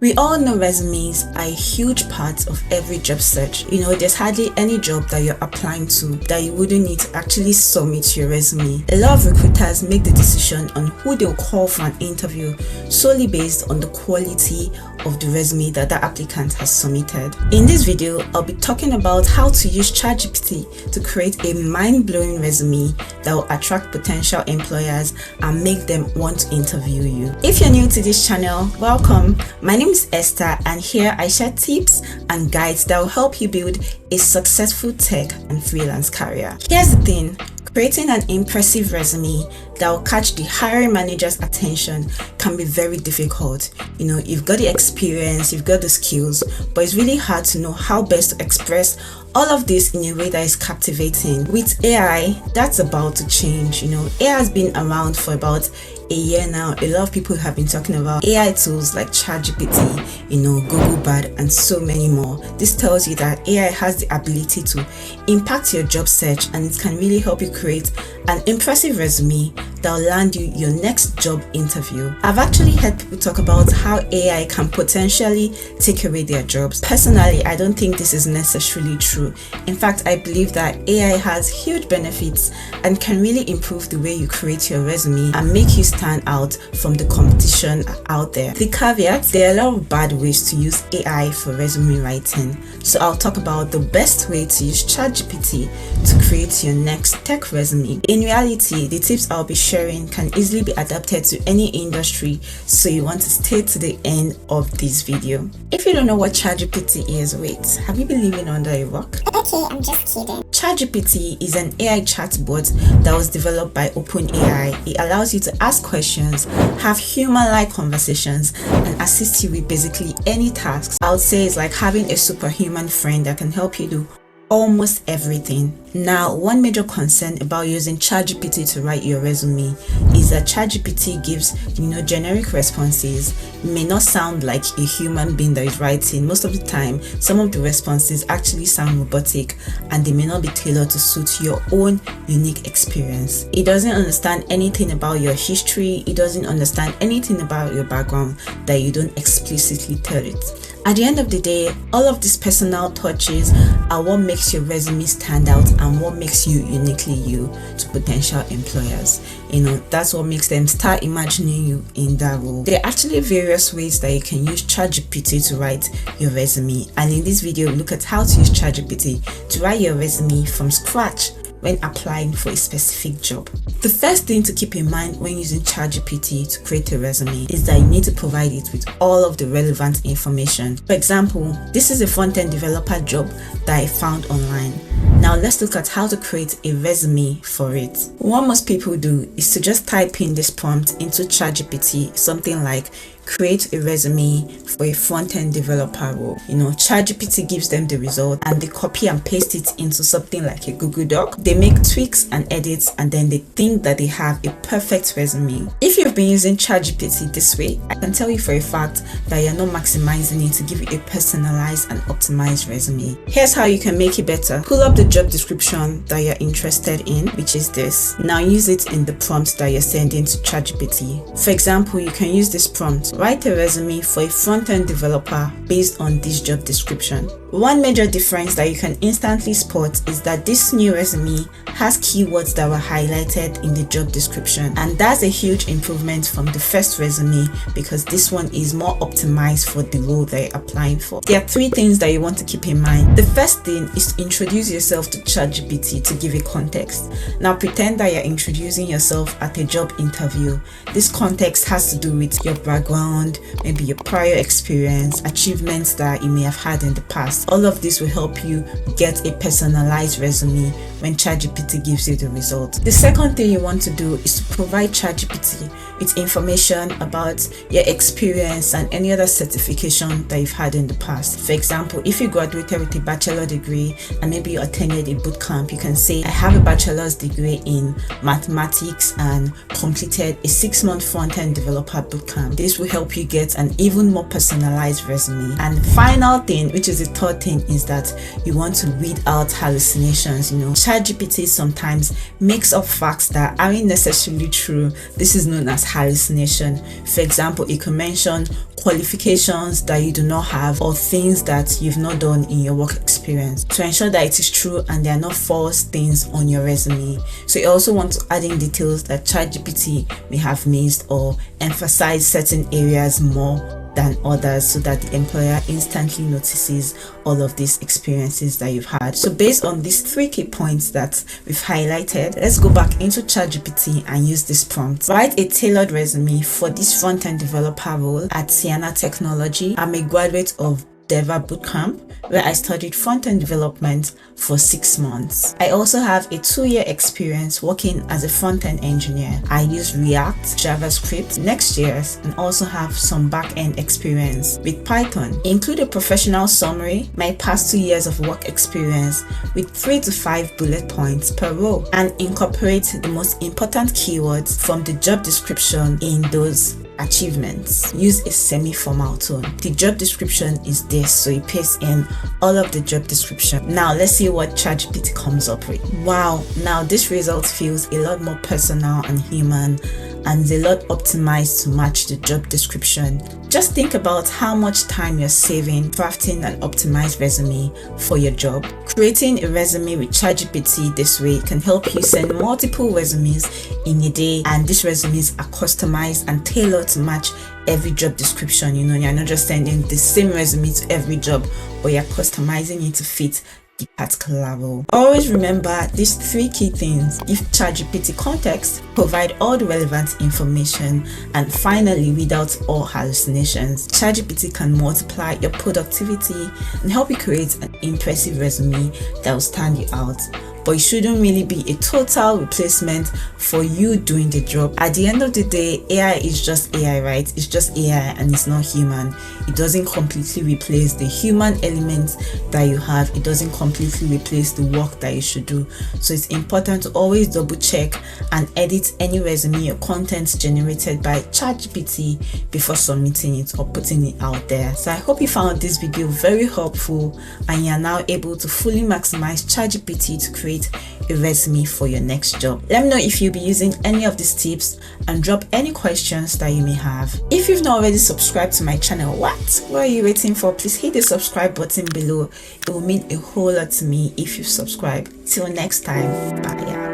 We all know resumes are a huge part of every job search. There's hardly any job that you're applying to that you wouldn't need to actually submit your resume. A lot of recruiters make the decision on who they'll call for an interview solely based on the quality of the resume that the applicant has submitted. In this video, I'll be talking about how to use ChatGPT to create a mind-blowing resume that will attract potential employers and make them want to interview you. If you're new to this channel, welcome. My name is Esther, and here I share tips and guides that will help you build a successful tech and freelance career. Here's the thing. Creating an impressive resume that will catch the hiring manager's attention can be very difficult. You've got the experience, you've got the skills, but it's really hard to know how best to express all of this in a way that is captivating. With AI, that's about to change. AI has been around for about a year now. A lot of people have been talking about AI tools like ChatGPT, Google Bard, and so many more. This tells you that AI has the ability to impact your job search, and it can really help you create an impressive resume that will land you your next job interview. I've actually heard people talk about how AI can potentially take away their jobs. Personally, I don't think this is necessarily true. In fact, I believe that AI has huge benefits and can really improve the way you create your resume and make you stand out from the competition out there. The caveat: there are a lot of bad ways to use AI for resume writing. So I'll talk about the best way to use ChatGPT to create your next tech resume. In reality, the tips I'll be sharing can easily be adapted to any industry, so you want to stay to the end of this video. If you don't know what ChatGPT is, wait, have you been living under a rock? Okay, I'm just kidding. ChatGPT is an AI chatbot that was developed by OpenAI. It allows you to ask questions, have human-like conversations, and assist you with basically any tasks. I would say it's like having a superhuman friend that can help you do almost everything. Now, one major concern about using ChatGPT to write your resume is that ChatGPT gives, generic responses. It may not sound like a human being that is writing. Most of the time, some of the responses actually sound robotic, and they may not be tailored to suit your own unique experience. It doesn't understand anything about your history. It doesn't understand anything about your background that you don't explicitly tell it. At the end of the day, all of these personal touches are what makes your resume stand out and what makes you uniquely you to potential employers. That's what makes them start imagining you in that role. There are actually various ways that you can use ChatGPT to write your resume, and in this video, look at how to use ChatGPT to write your resume from scratch when applying for a specific job. The first thing to keep in mind when using ChatGPT to create a resume is that you need to provide it with all of the relevant information. For example, this is a front-end developer job that I found online. Now let's look at how to create a resume for it. What most people do is to just type in this prompt into ChatGPT, something like create a resume for a front-end developer role. ChatGPT gives them the result, and they copy and paste it into something like a Google Doc. They make tweaks and edits, and then they think that they have a perfect resume. If you've been using ChatGPT this way, I can tell you for a fact that you're not maximizing it to give you a personalized and optimized resume. Here's how you can make it better. Pull up the job description that you're interested in, which is this. Now use it in the prompt that you're sending to ChatGPT. For example, you can use this prompt: write a resume for a front-end developer based on this job description. One major difference that you can instantly spot is that this new resume has keywords that were highlighted in the job description, and that's a huge improvement from the first resume because this one is more optimized for the role that you're applying for. There are three things that you want to keep in mind. The first thing is to introduce yourself to ChatGPT to give a context. Now pretend that you're introducing yourself at a job interview. This context has to do with your background, maybe your prior experience, achievements that you may have had in the past. All of this will help you get a personalized resume when ChatGPT gives you the result. The second thing you want to do is to provide ChatGPT with information about your experience and any other certification that you've had in the past. For example, if you graduated with a bachelor degree and maybe you attended a boot camp, you can say, I have a bachelor's degree in mathematics and completed a 6-month front-end developer boot camp. This will help you get an even more personalized resume. And the final thing, which is the third thing, is that you want to weed out hallucinations. ChatGPT sometimes makes up facts that aren't necessarily true. This is known as hallucination. For example, it can mention qualifications that you do not have or things that you've not done in your work experience to ensure that it is true and there are not false things on your resume. So you also want to add in details that ChatGPT may have missed or emphasize certain areas more than others so that the employer instantly notices all of these experiences that you've had. So based on these 3 key points that we've highlighted, let's go back into ChatGPT and use this prompt. Write a tailored resume for this front-end developer role at Sienna Technology. I'm a graduate of Deva Bootcamp, where I studied front-end development for 6 months. I also have a 2-year experience working as a front-end engineer. I use React, JavaScript, Next.js, and also have some back-end experience with Python. Include a professional summary, my past 2 years of work experience with 3 to 5 bullet points per row, and incorporate the most important keywords from the job description in those achievements. Use a semi-formal tone. The job description is this, so you paste in all of the job description. Now let's see what ChatGPT comes up with. Wow, now this result feels a lot more personal and human and a lot optimized to match the job description. Just think about how much time you're saving crafting an optimized resume for your job. Creating a resume with ChatGPT this way can help you send multiple resumes in a day, and these resumes are customized and tailored to match every job description. You're not just sending the same resume to every job, but you're customizing it to fit the particular role. Always remember these 3 key things: give ChatGPT context, provide all the relevant information, and finally, without all hallucinations. ChatGPT can multiply your productivity and help you create an impressive resume that will stand you out. But it shouldn't really be a total replacement for you doing the job. At the end of the day, AI is just AI, right? It's just AI and it's not human. It doesn't completely replace the human element that you have. It doesn't completely replace the work that you should do. So it's important to always double check and edit any resume or content generated by ChatGPT before submitting it or putting it out there. So I hope you found this video very helpful and you're now able to fully maximize ChatGPT to create a resume for your next job. Let me know if you'll be using any of these tips and drop any questions that you may have. If you've not already subscribed to my channel, what are you waiting for? Please hit the subscribe button below. It will mean a whole lot to me if you subscribe. Till next time, bye.